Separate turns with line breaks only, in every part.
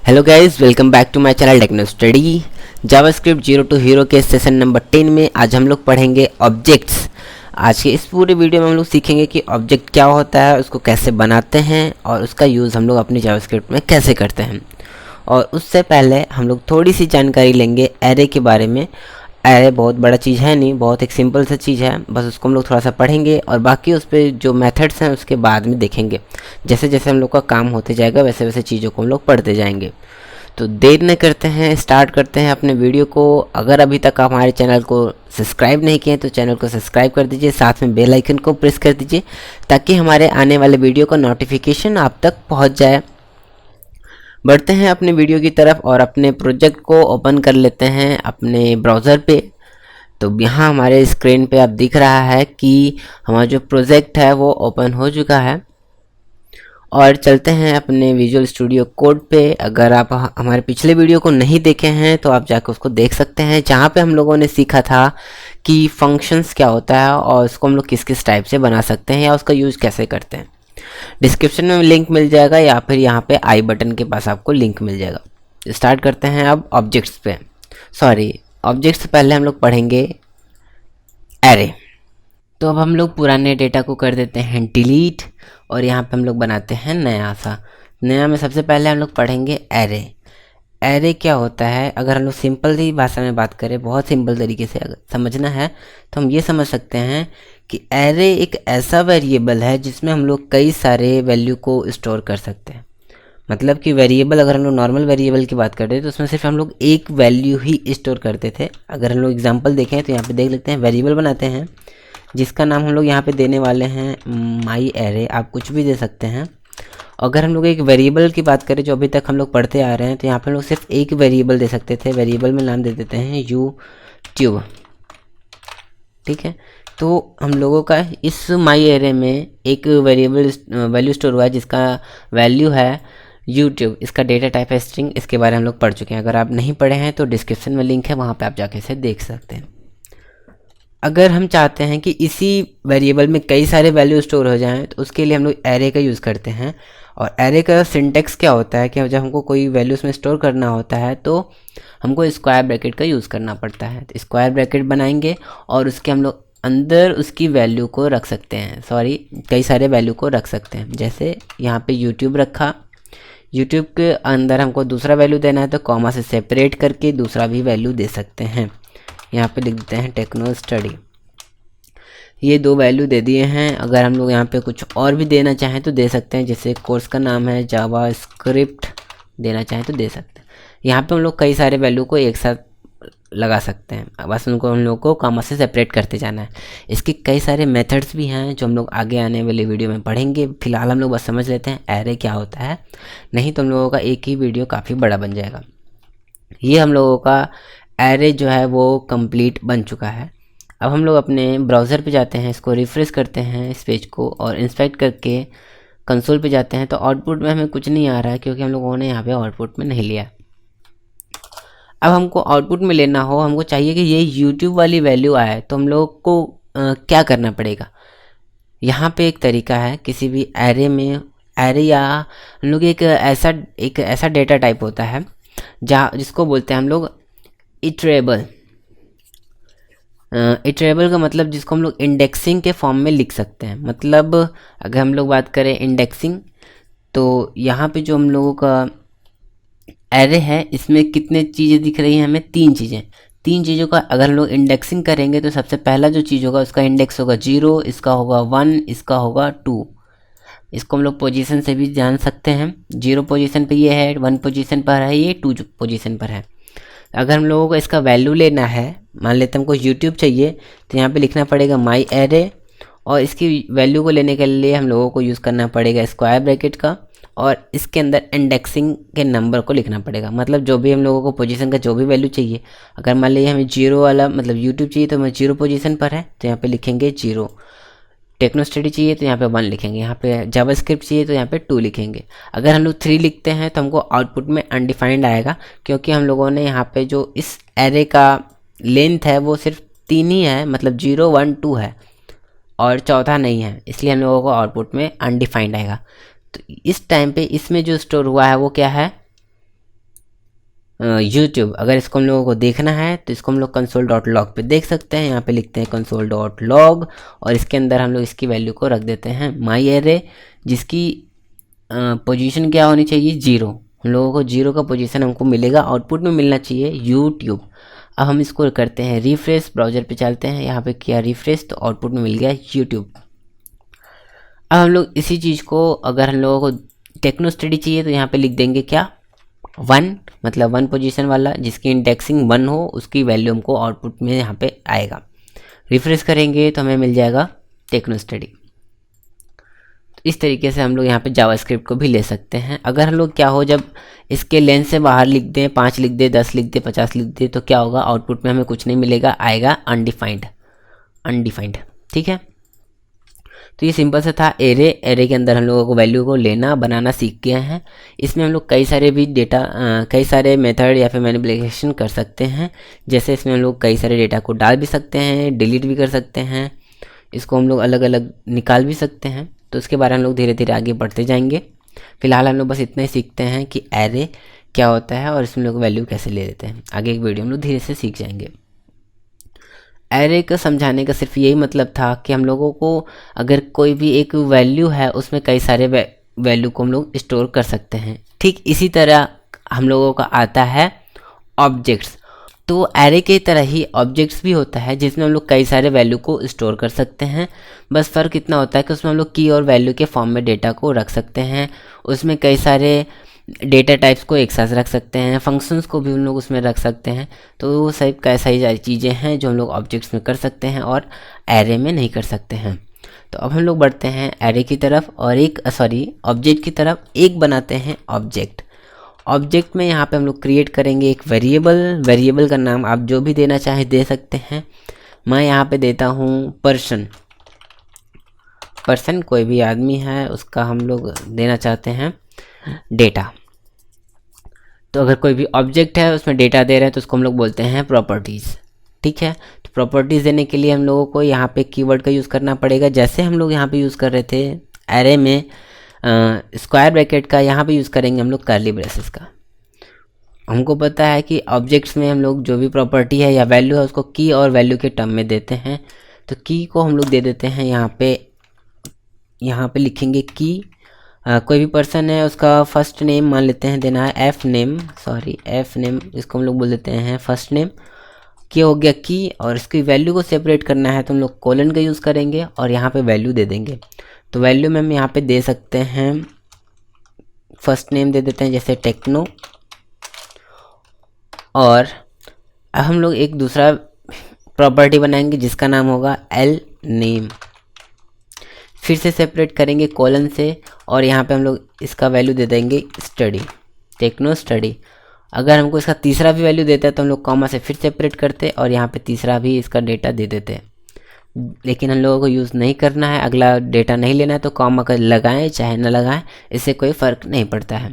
Hello guys, welcome back to my channel techno study. JavaScript zero to hero के session number 10 में आज हम लोग पढ़ेंगे ऑब्जेक्ट्स। आज के इस पूरे वीडियो में हम लोग सीखेंगे कि ऑब्जेक्ट क्या होता है, उसको कैसे बनाते हैं और उसका यूज़ हम लोग अपनी जावास्क्रिप्ट में कैसे करते हैं। और उससे पहले हम लोग थोड़ी सी जानकारी लेंगे एरे के बारे में। एरे बहुत बड़ा चीज़ है नहीं, बहुत एक सिंपल सा चीज़ है, बस उसको हम लोग थोड़ा सा पढ़ेंगे और बाकी उस पर जो मेथड्स हैं उसके बाद में देखेंगे। जैसे जैसे हम लोग का काम होते जाएगा वैसे वैसे चीज़ों को हम लोग पढ़ते जाएंगे। तो देर न करते हैं, स्टार्ट करते हैं अपने वीडियो को। अगर अभी तक आप हमारे चैनल को सब्सक्राइब नहीं किए तो चैनल को सब्सक्राइब कर दीजिए, साथ में बेल आइकन को प्रेस कर दीजिए ताकि हमारे आने वाले वीडियो का नोटिफिकेशन आप तक पहुंच जाए। बढ़ते हैं अपने वीडियो की तरफ और अपने प्रोजेक्ट को ओपन कर लेते हैं अपने ब्राउज़र पे। तो यहाँ हमारे स्क्रीन पे आप दिख रहा है कि हमारा जो प्रोजेक्ट है वो ओपन हो चुका है। और चलते हैं अपने विजुअल स्टूडियो कोड पे। अगर आप हमारे पिछले वीडियो को नहीं देखे हैं तो आप जाकर उसको देख सकते हैं, जहाँ पे हम लोगों ने सीखा था कि फंक्शंस क्या होता है और उसको हम लोग किस किस टाइप से बना सकते हैं या उसका यूज़ कैसे करते हैं। डिस्क्रिप्शन में लिंक मिल जाएगा या फिर यहाँ पे आई बटन के पास आपको लिंक मिल जाएगा। स्टार्ट करते हैं अब ऑब्जेक्ट्स पे। ऑब्जेक्ट्स से पहले हम लोग पढ़ेंगे एरे। तो अब हम लोग पुराने डेटा को कर देते हैं डिलीट और यहाँ पे हम लोग बनाते हैं नया में सबसे पहले हम लोग पढ़ेंगे एरे। एरे क्या होता है, अगर हम लोग सिंपल ही भाषा में बात करें, बहुत सिंपल तरीके से अगर समझना है तो हम ये समझ सकते हैं कि एरे एक ऐसा वेरिएबल है जिसमें हम लोग कई सारे वैल्यू को स्टोर कर सकते हैं। मतलब कि वेरिएबल, अगर हम लोग नॉर्मल वेरिएबल की बात करते हैं तो उसमें सिर्फ हम लोग एक वैल्यू ही स्टोर करते थे। अगर हम लोग एग्जांपल देखें तो यहाँ पे देख लेते हैं, वेरिएबल बनाते हैं जिसका नाम हम लोग यहाँ पे देने वाले हैं माई एरे। आप कुछ भी दे सकते हैं। अगर हम लोग एक वेरिएबल की बात करें जो अभी तक हम लोग पढ़ते आ रहे हैं तो यहाँ पे हम लोग सिर्फ एक वेरिएबल दे सकते थे। वेरिएबल में नाम दे देते हैं यूट्यूब। ठीक है, तो हम लोगों का इस माई एरे में एक वेरिएबल वैल्यू स्टोर हुआ है जिसका वैल्यू है यूट्यूब। इसका डेटा टाइप है स्ट्रिंग। इसके बारे में हम लोग पढ़ चुके हैं। अगर आप नहीं पढ़े हैं तो डिस्क्रिप्शन में लिंक है, वहाँ पे आप जाके इसे देख सकते हैं। अगर हम चाहते हैं कि इसी वेरिएबल में कई सारे वैल्यू स्टोर हो जाएं तो उसके लिए हम लोग एरे का यूज़ करते हैं। और एरे का सिंटेक्स क्या होता है कि जब हमको कोई वैल्यू उसमें स्टोर करना होता है तो हमको स्क्वायर ब्रैकेट का यूज़ करना पड़ता है। तो स्क्वायर ब्रैकेट बनाएंगे और उसके हम लोग अंदर उसकी वैल्यू को रख सकते हैं, कई सारे वैल्यू को रख सकते हैं। जैसे यहाँ पे यूट्यूब रखा, यूट्यूब के अंदर हमको दूसरा वैल्यू देना है तो कॉमा से सेपरेट करके दूसरा भी वैल्यू दे सकते हैं। यहाँ पे लिख देते हैं टेक्नो स्टडी। ये दो वैल्यू दे दिए हैं। अगर हम लोग यहाँ पे कुछ और भी देना चाहें तो दे सकते हैं, जैसे कोर्स का नाम है जावा स्क्रिप्ट देना चाहें तो दे सकते हैं। यहाँ पे हम लोग कई सारे वैल्यू को एक साथ लगा सकते हैं, बस उनको हम लोग को कॉमा से सेपरेट करते जाना है। इसके कई सारे मेथड्स भी हैं जो हम लोग आगे आने वाले वीडियो में पढ़ेंगे। फिलहाल हम लोग बस समझ लेते हैं एरे क्या होता है, नहीं तो हम लोगों का एक ही वीडियो काफ़ी बड़ा बन जाएगा। ये हम लोगों का एरे जो है वो कंप्लीट बन चुका है। अब हम लोग अपने ब्राउज़र पे जाते हैं, इसको रिफ्रेश करते हैं इस पेज को और इंस्पेक्ट करके कंसोल पे जाते हैं तो आउटपुट में हमें कुछ नहीं आ रहा है क्योंकि हम लोगों ने यहाँ पे आउटपुट में नहीं लिया। अब हमको आउटपुट में लेना हो, हमको चाहिए कि ये यूट्यूब वाली वैल्यू आए तो हम लोग को क्या करना पड़ेगा। यहाँ पे एक तरीका है, किसी भी एरे में, एरे या हम लोग एक ऐसा डेटा टाइप होता है जहाँ जिसको बोलते हैं हम लोग इटरेबल। इटरेबल का मतलब जिसको हम लोग इंडेक्सिंग के फॉर्म में लिख सकते हैं। मतलब अगर हम लोग बात करें इंडेक्सिंग तो यहाँ पे जो हम लोगों का एरे है इसमें कितने चीज़ें दिख रही हैं हमें, तीन चीज़ों का अगर हम लोग इंडेक्सिंग करेंगे तो सबसे पहला जो चीज़ होगा उसका इंडेक्स होगा 0, इसका होगा 1, इसका होगा 2। इसको हम लोग पोजीशन से भी जान सकते हैं। 0 पोजीशन पे ये है, 1 पोजीशन पर है ये, 2 पोजीशन पर है। अगर हम लोगों को इसका वैल्यू लेना है, मान लेते हैं हमको यूट्यूब चाहिए तो यहाँ पे लिखना पड़ेगा माई एरे और इसकी वैल्यू को लेने के लिए हम लोगों को यूज़ करना पड़ेगा स्क्वायर ब्रैकेट का और इसके अंदर इंडेक्सिंग के नंबर को लिखना पड़ेगा। मतलब जो भी हम लोगों को पोजीशन का जो भी वैल्यू चाहिए, अगर मान लीजिए हमें 0 वाला मतलब यूट्यूब चाहिए तो हमें 0 पोजीशन पर है तो यहाँ पे लिखेंगे 0। टेक्नो स्टडी चाहिए तो यहाँ पे 1 लिखेंगे, यहाँ पे जावास्क्रिप्ट चाहिए तो यहाँ पे 2 लिखेंगे। अगर हम लोग 3 लिखते हैं तो हमको आउटपुट में अनडिफाइंड आएगा क्योंकि हम लोगों ने यहाँ पे जो इस एरे का लेंथ है वो सिर्फ 3 ही है, मतलब 0, 1, 2 है और चौथा नहीं है, इसलिए हम लोगों को आउटपुट में अनडिफाइंड आएगा। तो इस टाइम पे इसमें जो स्टोर हुआ है वो क्या है, यूट्यूब, अगर इसको हम लोगों को देखना है तो इसको हम लोग console.log पे देख सकते हैं। यहाँ पे लिखते हैं console.log और इसके अंदर हम लोग इसकी वैल्यू को रख देते हैं माई एरे, जिसकी पोजीशन क्या होनी चाहिए, 0। हम लोगों को 0 का पोजीशन हमको मिलेगा, आउटपुट में मिलना चाहिए यूट्यूब। अब हम इसको करते हैं रिफ्रेश, ब्राउज़र पे चलते हैं, यहाँ पे किया रिफ्रेश तो आउटपुट में मिल गया यूट्यूब। अब हम लोग इसी चीज़ को अगर हम लोगों को टेक्नो स्टडी चाहिए तो यहाँ पे लिख देंगे क्या, 1, मतलब 1 पोजीशन वाला, जिसकी इंडेक्सिंग 1 हो उसकी वैल्यू हमको आउटपुट में यहाँ पे आएगा। रिफ्रेश करेंगे तो हमें मिल जाएगा टेक्नो स्टडी। तो इस तरीके से हम लोग यहाँ पे जावास्क्रिप्ट को भी ले सकते हैं। अगर हम लोग क्या हो, जब इसके लेंथ से बाहर लिख दें, 5 लिख दें, 10 लिख दें, 50 लिख दें, तो क्या होगा, आउटपुट में हमें कुछ नहीं मिलेगा, आएगा अनडिफाइंड। ठीक है, तो ये सिंपल सा था एरे के अंदर हम लोगों को वैल्यू को लेना बनाना सीख गए हैं। इसमें हम लोग कई सारे मेथड या फिर मैनिपुलेशन कर सकते हैं। जैसे इसमें हम लोग कई सारे डेटा को डाल भी सकते हैं, डिलीट भी कर सकते हैं, इसको हम लोग अलग अलग निकाल भी सकते हैं। तो उसके बारे में हम लोग धीरे धीरे आगे बढ़ते जाएंगे। फिलहाल हम लोग बस इतना ही सीखते हैं कि एरे क्या होता है और इसमें लोग वैल्यू कैसे ले लेते हैं। आगे एक वीडियो हम लोग धीरे से सीख जाएंगे। एरे को समझाने का सिर्फ यही मतलब था कि हम लोगों को अगर कोई भी एक वैल्यू है उसमें कई सारे वैल्यू को हम लोग स्टोर कर सकते हैं। ठीक इसी तरह हम लोगों का आता है ऑब्जेक्ट्स। तो एरे की तरह ही ऑब्जेक्ट्स भी होता है जिसमें हम लोग कई सारे वैल्यू को स्टोर कर सकते हैं। बस फ़र्क इतना होता है कि उसमें हम लोग की और वैल्यू के फॉर्म में डेटा को रख सकते हैं। उसमें कई सारे डेटा टाइप्स को एक साथ रख सकते हैं, फंक्शंस को भी हम लोग उसमें रख सकते हैं। तो वो सब कैसा ही सारी चीज़ें हैं जो हम लोग ऑब्जेक्ट्स में कर सकते हैं और एरे में नहीं कर सकते हैं। तो अब हम लोग बढ़ते हैं एरे की तरफ और ऑब्जेक्ट की तरफ। एक बनाते हैं ऑब्जेक्ट में यहाँ पे हम लोग क्रिएट करेंगे एक वेरिएबल का नाम आप जो भी देना चाहे दे सकते हैं। मैं यहाँ पे देता हूँ पर्सन, कोई भी आदमी है उसका हम लोग देना चाहते हैं डेटा। तो अगर कोई भी ऑब्जेक्ट है उसमें डेटा दे रहे हैं तो उसको हम लोग बोलते हैं प्रॉपर्टीज़। ठीक है, तो प्रॉपर्टीज़ देने के लिए हम लोगों को यहाँ पे कीवर्ड का यूज़ करना पड़ेगा। जैसे हम लोग यहाँ पे यूज़ कर रहे थे एरे में स्क्वायर ब्रैकेट का, यहाँ पे यूज़ करेंगे हम लोग कर्ली ब्रेसेस का। हमको पता है कि ऑब्जेक्ट्स में हम लोग जो भी प्रॉपर्टी है या वैल्यू है उसको की और वैल्यू के टर्म में देते हैं। तो की को हम लोग दे देते हैं यहाँ पे लिखेंगे की। कोई भी पर्सन है उसका फर्स्ट नेम मान लेते हैं देना है एफ नेम, इसको हम लोग बोल देते हैं फर्स्ट नेम। क्या हो गया की, और इसकी वैल्यू को सेपरेट करना है तो हम लोग कोलन का यूज़ करेंगे और यहाँ पे वैल्यू दे देंगे। तो वैल्यू में हम यहाँ पे दे सकते हैं फर्स्ट नेम दे देते हैं जैसे टेक्नो, और अब हम लोग एक दूसरा प्रॉपर्टी बनाएंगे जिसका नाम होगा एल नेम। फिर से सेपरेट करेंगे कोलन से और यहाँ पे हम लोग इसका वैल्यू दे देंगे स्टडी, टेक्नो स्टडी। अगर हमको इसका तीसरा भी वैल्यू देता है तो हम लोग कॉमा से फिर सेपरेट करते और यहाँ पे तीसरा भी इसका डेटा दे देते। लेकिन हम लोगों को यूज़ नहीं करना है, अगला डेटा नहीं लेना है, तो कॉमा का लगाएं चाहे ना लगाएं इससे कोई फ़र्क नहीं पड़ता है।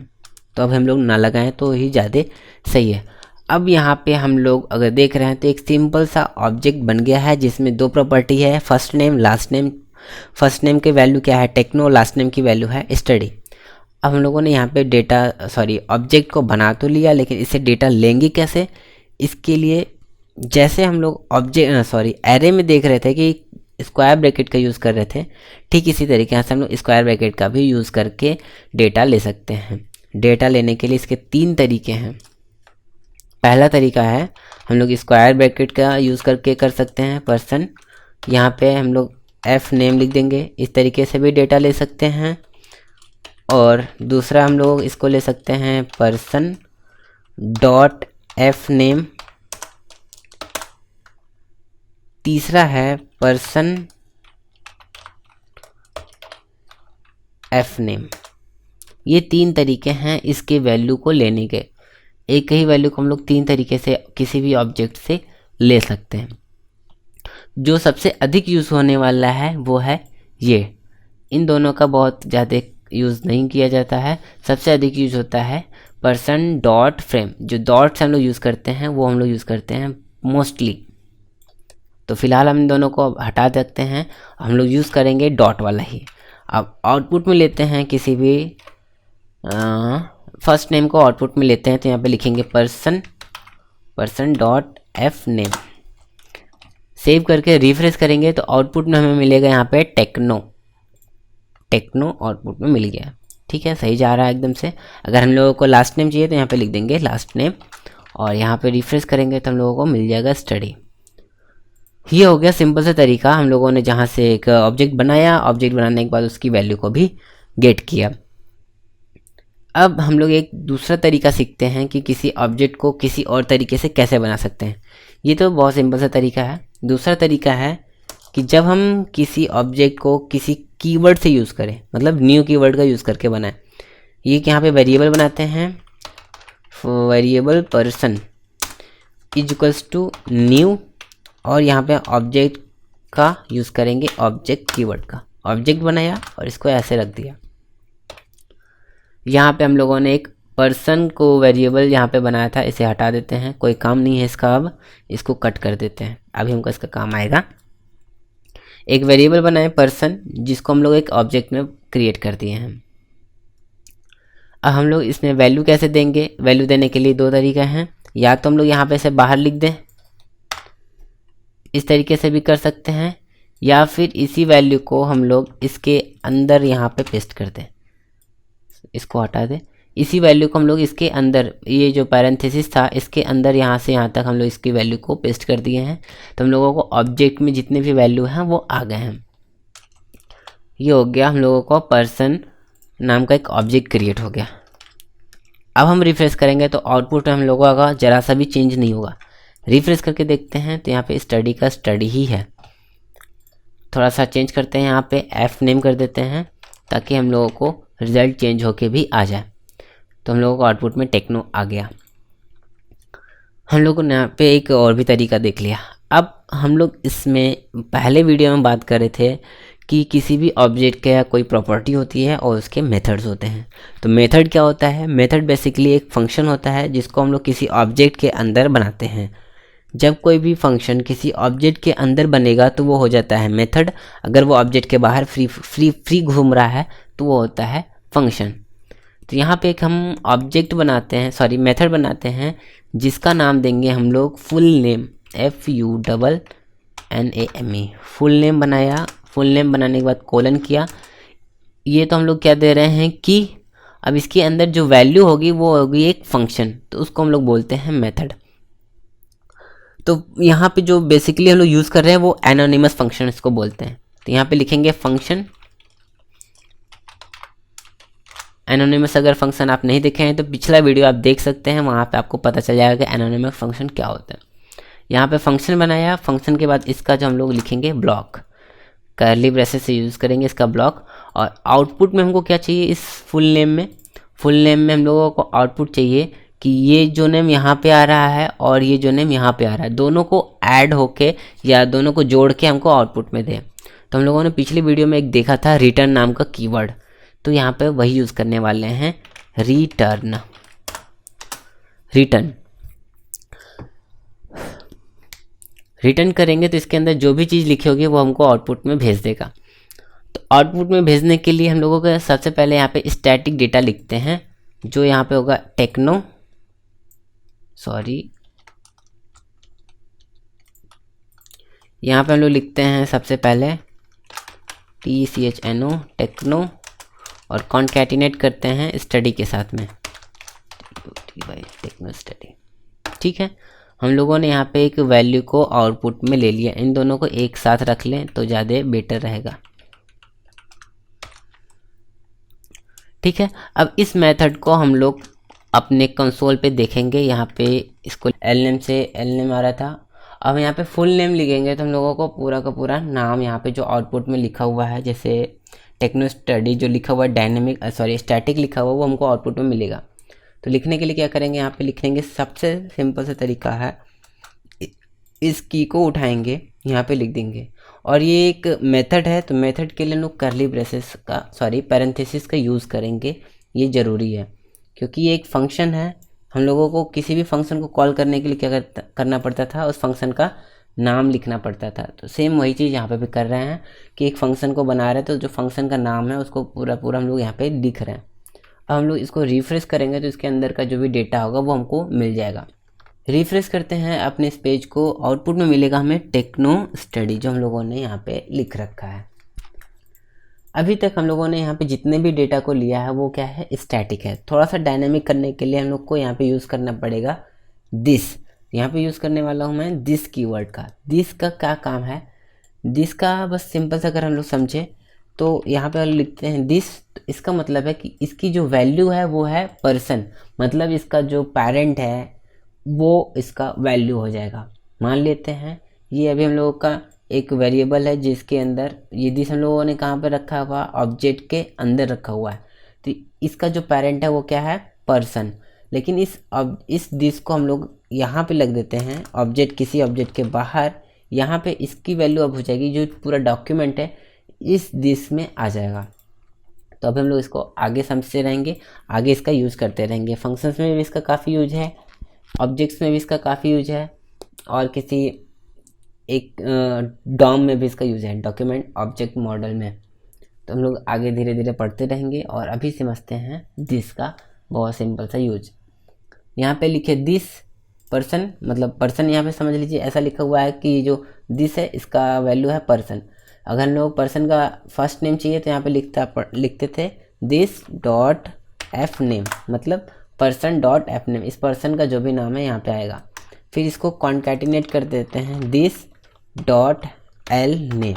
तो अब हम लोग ना लगाएं तो ही ज़्यादा सही है। अब यहाँ पे हम लोग अगर देख रहे हैं तो एक सिंपल सा ऑब्जेक्ट बन गया है जिसमें दो प्रॉपर्टी है, first name last name. First name की वैल्यू क्या है टेक्नो, लास्ट नेम की वैल्यू है स्टडी। अब हम लोगों ने यहाँ पे ऑब्जेक्ट को बना तो लिया, लेकिन इससे डेटा लेंगे कैसे, इसके लिए जैसे हम लोग एरे में देख रहे थे कि स्क्वायर ब्रैकेट का यूज़ कर रहे थे, ठीक इसी तरीके से हम लोग स्क्वायर ब्रैकेट का भी यूज़ करके डेटा ले सकते हैं। डेटा लेने के लिए इसके 3 तरीके हैं। पहला तरीका है हम लोग स्क्वायर ब्रैकेट का यूज़ करके कर सकते हैं पर्सन, यहाँ पे हम लोग एफ नेम लिख देंगे, इस तरीके से भी डेटा ले सकते हैं। और दूसरा हम लोग इसको ले सकते हैं पर्सन डॉट एफ नेम। तीसरा है पर्सन एफ नेम। ये 3 तरीके हैं इसके वैल्यू को लेने के। एक ही वैल्यू को हम लोग 3 तरीके से किसी भी ऑब्जेक्ट से ले सकते हैं। जो सबसे अधिक यूज़ होने वाला है वो है ये, इन दोनों का बहुत ज़्यादा यूज़ नहीं किया जाता है। सबसे अधिक यूज़ होता है पर्सन डॉट फ्रेम। जो डॉट्स हम लोग यूज़ करते हैं वो हम लोग यूज़ करते हैं मोस्टली। तो फिलहाल हम इन दोनों को हटा देते हैं, हम लोग यूज़ करेंगे डॉट वाला ही। अब आउटपुट में लेते हैं किसी भी फर्स्ट नेम को आउटपुट में लेते हैं, तो यहाँ पे लिखेंगे person dot F name. Save करके रिफ्रेश करेंगे तो आउटपुट में हमें मिलेगा यहाँ पे टेक्नो आउटपुट में मिल गया। ठीक है, सही जा रहा है एकदम से। अगर हम लोगों को लास्ट नेम चाहिए तो यहाँ पे लिख देंगे लास्ट नेम, और यहाँ पे रिफ्रेश करेंगे तो हम लोगों को मिल जाएगा स्टडी। ये हो गया सिंपल सा तरीका, हम लोगों ने जहाँ से एक ऑब्जेक्ट बनाया, ऑब्जेक्ट बनाने के बाद उसकी वैल्यू को भी गेट किया। अब हम लोग एक दूसरा तरीका सीखते हैं कि किसी ऑब्जेक्ट को किसी और तरीके से कैसे बना सकते हैं। ये तो बहुत सिंपल सा तरीका है। दूसरा तरीका है कि जब हम किसी ऑब्जेक्ट को किसी कीवर्ड से यूज़ करें, मतलब न्यू कीवर्ड का यूज़ करके बनाएं। ये कि यहाँ पे वेरिएबल बनाते हैं, variable person is equals to new, और यहाँ पे ऑब्जेक्ट का यूज़ करेंगे, ऑब्जेक्ट कीवर्ड का। ऑब्जेक्ट बनाया और इसको ऐसे रख दिया। यहाँ पे हम लोगों ने एक पर्सन को वेरिएबल यहाँ पे बनाया था, इसे हटा देते हैं, कोई काम नहीं है इसका। अब इसको कट कर देते हैं, अभी हमको इसका काम आएगा। एक वेरिएबल बनाए पर्सन, जिसको हम लोग एक ऑब्जेक्ट में क्रिएट कर दिए हैं। अब हम लोग इसमें वैल्यू कैसे देंगे? वैल्यू देने के लिए दो तरीका हैं, या तो हम लोग यहाँ पे से बाहर लिख दें, इस तरीके से भी कर सकते हैं, या फिर इसी वैल्यू को हम लोग इसके अंदर यहाँ पे पेस्ट कर दें। इसको हटा दें, इसी वैल्यू को हम लोग इसके अंदर, ये जो पैरेंथेसिस था इसके अंदर यहाँ से यहाँ तक हम लोग इसकी वैल्यू को पेस्ट कर दिए हैं। तो हम लोगों को ऑब्जेक्ट में जितने भी वैल्यू हैं वो आ गए हैं। ये हो गया, हम लोगों को पर्सन नाम का एक ऑब्जेक्ट क्रिएट हो गया। अब हम रिफ्रेश करेंगे तो आउटपुट में हम लोगों का ज़रा सा भी चेंज नहीं होगा। रिफ्रेश करके देखते हैं तो यहाँ पे स्टडी का स्टडी ही है। थोड़ा सा चेंज करते हैं, यहाँ पे एफ नेम कर देते हैं ताकि हम लोगों को रिज़ल्ट चेंज होके भी आ जाए। तो हम लोगों को आउटपुट में टेक्नो आ गया। हम लोगों ने यहाँ पे एक और भी तरीका देख लिया। अब हम लोग इसमें पहले वीडियो में बात कर रहे थे कि किसी भी ऑब्जेक्ट का कोई प्रॉपर्टी होती है और उसके मेथड्स होते हैं। तो मेथड क्या होता है? मेथड बेसिकली एक फंक्शन होता है जिसको हम लोग किसी ऑब्जेक्ट के अंदर बनाते हैं। जब कोई भी फंक्शन किसी ऑब्जेक्ट के अंदर बनेगा तो वो हो जाता है मेथड। अगर वो ऑब्जेक्ट के बाहर फ्री घूम रहा है तो वो होता है फंक्शन। तो यहाँ पे एक हम ऑब्जेक्ट बनाते हैं, सॉरी मेथड बनाते हैं, जिसका नाम देंगे हम लोग full name, FULLNAME। Full name बनाया, फुल नेम बनाने के बाद कोलन किया। ये तो हम लोग क्या दे रहे हैं कि अब इसके अंदर जो वैल्यू होगी वो होगी एक फंक्शन, तो उसको हम लोग बोलते हैं मेथड। तो यहाँ पे जो बेसिकली हम लोग यूज़ कर रहे हैं वो एनोनिमस फंक्शन इसको बोलते हैं। तो यहाँ पे लिखेंगे फंक्शन एनोनिमस। अगर फंक्शन आप नहीं देखे हैं तो पिछला वीडियो आप देख सकते हैं, वहाँ पे आपको पता चल जाएगा कि एनोनिमस फंक्शन क्या होता है। यहाँ पे फंक्शन बनाया, फंक्शन के बाद इसका जो हम लोग लिखेंगे ब्लॉक, कर्ली ब्रेसेस से यूज़ करेंगे इसका ब्लॉक। और आउटपुट में हमको क्या चाहिए? इस फुल नेम में हम लोगों को आउटपुट चाहिए कि ये जो नेम यहाँ पे आ रहा है और ये जो नेम यहाँ पे आ रहा है, दोनों को ऐड होके या दोनों को जोड़ के हमको आउटपुट में दे। तो हम लोगों ने पिछली वीडियो में एक देखा था रिटर्न नाम का कीवर्ड, तो यहाँ पे वही यूज़ करने वाले हैं, रिटर्न करेंगे तो इसके अंदर जो भी चीज़ लिखी होगी वो हमको आउटपुट में भेज देगा। तो आउटपुट में भेजने के लिए हम लोगों को सबसे पहले यहाँ पे स्टैटिक डेटा लिखते हैं, जो यहाँ पे होगा टेक्नो, यहाँ पे हम लोग लिखते हैं सबसे पहले TCHNO टेक्नो, और कॉन्कैटिनेट करते हैं स्टडी के साथ में, टेक्नो स्टडी। ठीक है, हम लोगों ने यहाँ पे एक वैल्यू को आउटपुट में ले लिया। इन दोनों को एक साथ रख लें तो ज़्यादा बेटर रहेगा। ठीक है, अब इस मेथड को हम लोग अपने कंसोल पे देखेंगे। यहाँ पे इसको एलनेम से एलनेम आ रहा था, अब यहाँ पे फुल नेम लिखेंगे तो हम लोगों को पूरा का पूरा नाम यहाँ पे जो आउटपुट में लिखा हुआ है, जैसे टेक्नो स्टडी जो लिखा हुआ है स्टैटिक लिखा हुआ वो हमको आउटपुट में मिलेगा। तो लिखने के लिए क्या करेंगे? यहाँ पे लिखेंगे, सबसे सिंपल सा तरीका है, इस की को उठाएंगे, यहाँ पे लिख देंगे। और ये एक मेथड है, तो मेथड के लिए हम लोग कर्ली ब्रेसेस का पैरेंथेसिस का यूज़ करेंगे। ये ज़रूरी है क्योंकि ये एक फंक्शन है। हम लोगों को किसी भी फंक्शन को कॉल करने के लिए क्या करना पड़ता था? उस फंक्शन का नाम लिखना पड़ता था। तो सेम वही चीज़ यहाँ पे भी कर रहे हैं कि एक फंक्शन को बना रहे हैं, तो जो फंक्शन का नाम है उसको पूरा हम लोग यहाँ पे लिख रहे हैं। अब हम लोग इसको रिफ्रेश करेंगे तो इसके अंदर का जो भी डेटा होगा वो हमको मिल जाएगा। रिफ्रेश करते हैं अपने इस पेज को, आउटपुट में मिलेगा हमें टेक्नो स्टडी जो हम लोगों ने यहाँ पे लिख रखा है। अभी तक हम लोगों ने यहाँ पे जितने भी डेटा को लिया है वो क्या है, स्टैटिक है। थोड़ा सा डायनेमिक करने के लिए हम लोग को यहाँ पे यूज़ करना पड़ेगा दिस। यहाँ पे यूज़ करने वाला हूँ मैं दिस कीवर्ड का। दिस का क्या काम है, दिस का बस सिंपल सा अगर हम लोग समझे तो यहाँ पे लिखते हैं दिस, तो इसका मतलब है कि इसकी जो वैल्यू है वो है पर्सन, मतलब इसका जो पेरेंट है वो इसका वैल्यू हो जाएगा। मान लेते हैं ये अभी हम लोगों का एक वेरिएबल है जिसके अंदर ये दिस हम लोगों ने कहाँ पे रखा हुआ, ऑब्जेक्ट के अंदर रखा हुआ है। तो इसका जो पेरेंट है वो क्या है, पर्सन। लेकिन इस दिस को हम लोग यहाँ पे लग देते हैं ऑब्जेक्ट, किसी ऑब्जेक्ट के बाहर। यहाँ पे इसकी वैल्यू अब हो जाएगी, जो पूरा डॉक्यूमेंट है इस दिस में आ जाएगा। तो अब हम लोग इसको आगे समझते रहेंगे, आगे इसका यूज़ करते रहेंगे। फंक्शंस में भी इसका काफ़ी यूज है, ऑब्जेक्ट्स में भी इसका काफ़ी यूज है, और किसी एक डॉम में भी इसका यूज है, डॉक्यूमेंट ऑब्जेक्ट मॉडल में। तो हम लोग आगे धीरे धीरे पढ़ते रहेंगे और अभी समझते हैं दिस का बहुत सिंपल सा यूज। यहाँ पे लिखे दिस पर्सन, मतलब पर्सन यहाँ पे समझ लीजिए ऐसा लिखा हुआ है कि जो दिस है इसका वैल्यू है पर्सन। अगर हम लोग पर्सन का फर्स्ट नेम चाहिए तो यहाँ पे लिखते थे दिस डॉट एफ नेम, मतलब पर्सन डॉट एफ नेम, इस पर्सन का जो भी नाम है यहाँ पे आएगा। फिर इसको कॉन्कैटिनेट कर देते हैं दिस डॉट एल नेम।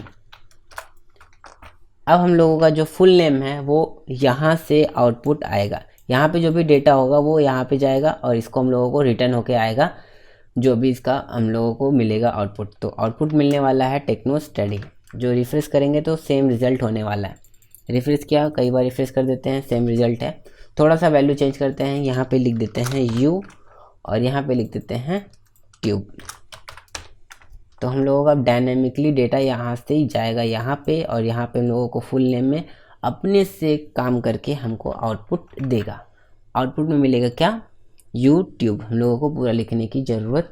अब हम लोगों का जो फुल नेम है वो यहाँ से आउटपुट आएगा, यहाँ पे जो भी डेटा होगा वो यहाँ पे जाएगा और इसको हम लोगों को रिटर्न होके आएगा, जो भी इसका हम लोगों को मिलेगा आउटपुट। तो आउटपुट मिलने वाला है टेक्नो स्टडी। जो रिफ्रेश करेंगे तो सेम रिजल्ट होने वाला है। रिफ्रेश किया, कई बार रिफ्रेश कर देते हैं, सेम रिजल्ट है। थोड़ा सा वैल्यू चेंज करते हैं, यहाँ पे लिख देते हैं यू और यहाँ पे लिख देते हैं ट्यूब। तो हम लोगों का डायनेमिकली डेटा यहाँ से ही जाएगा यहाँ पे, और यहाँ पे हम लोगों को फुल नेम में अपने से काम करके हमको आउटपुट देगा। आउटपुट में मिलेगा क्या, यूट्यूब। हम लोगों को पूरा लिखने की ज़रूरत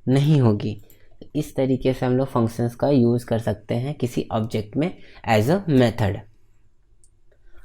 नहीं होगी। इस तरीके से हम लोग फंक्शंस का यूज़ कर सकते हैं किसी ऑब्जेक्ट में एज अ मेथड।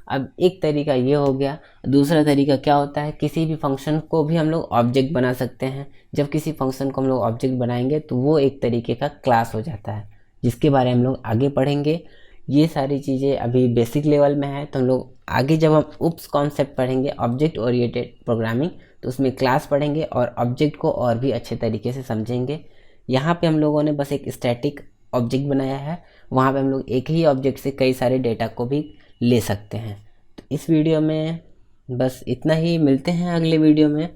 अब एक तरीका ये हो गया। दूसरा तरीका क्या होता है, किसी भी फंक्शन को भी हम लोग ऑब्जेक्ट बना सकते हैं। जब किसी फंक्शन को हम लोग ऑब्जेक्ट बनाएंगे तो वो एक तरीके का क्लास हो जाता है, जिसके बारे में हम लोग आगे पढ़ेंगे। ये सारी चीज़ें अभी बेसिक लेवल में है, तो हम लोग आगे जब हम उप्स कॉन्सेप्ट पढ़ेंगे ऑब्जेक्ट ओरिएंटेड प्रोग्रामिंग, तो उसमें क्लास पढ़ेंगे और ऑब्जेक्ट को और भी अच्छे तरीके से समझेंगे। यहाँ पे हम लोगों ने बस एक स्टैटिक ऑब्जेक्ट बनाया है, वहाँ पे हम लोग एक ही ऑब्जेक्ट से कई सारे डेटा को भी ले सकते हैं। तो इस वीडियो में बस इतना ही, मिलते हैं अगले वीडियो में।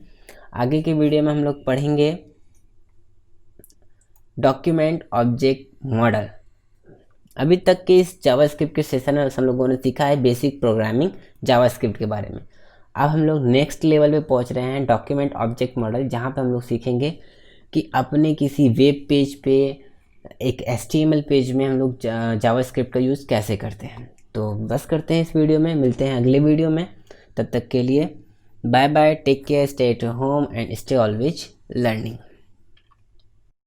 आगे के वीडियो में हम लोग पढ़ेंगे डॉक्यूमेंट ऑब्जेक्ट मॉडल। अभी तक के इस जावास्क्रिप्ट के सेशन में हम लोगों ने सीखा है बेसिक प्रोग्रामिंग जावास्क्रिप्ट के बारे में। अब हम लोग नेक्स्ट लेवल पे पहुंच रहे हैं, डॉक्यूमेंट ऑब्जेक्ट मॉडल, जहां पे हम लोग सीखेंगे कि अपने किसी वेब पेज पे, एक HTML पेज में हम लोग जावास्क्रिप्ट का यूज़ कैसे करते हैं। तो बस करते हैं इस वीडियो में, मिलते हैं अगले वीडियो में। तब तक के लिए bye bye, take care, stay at home and stay always learning.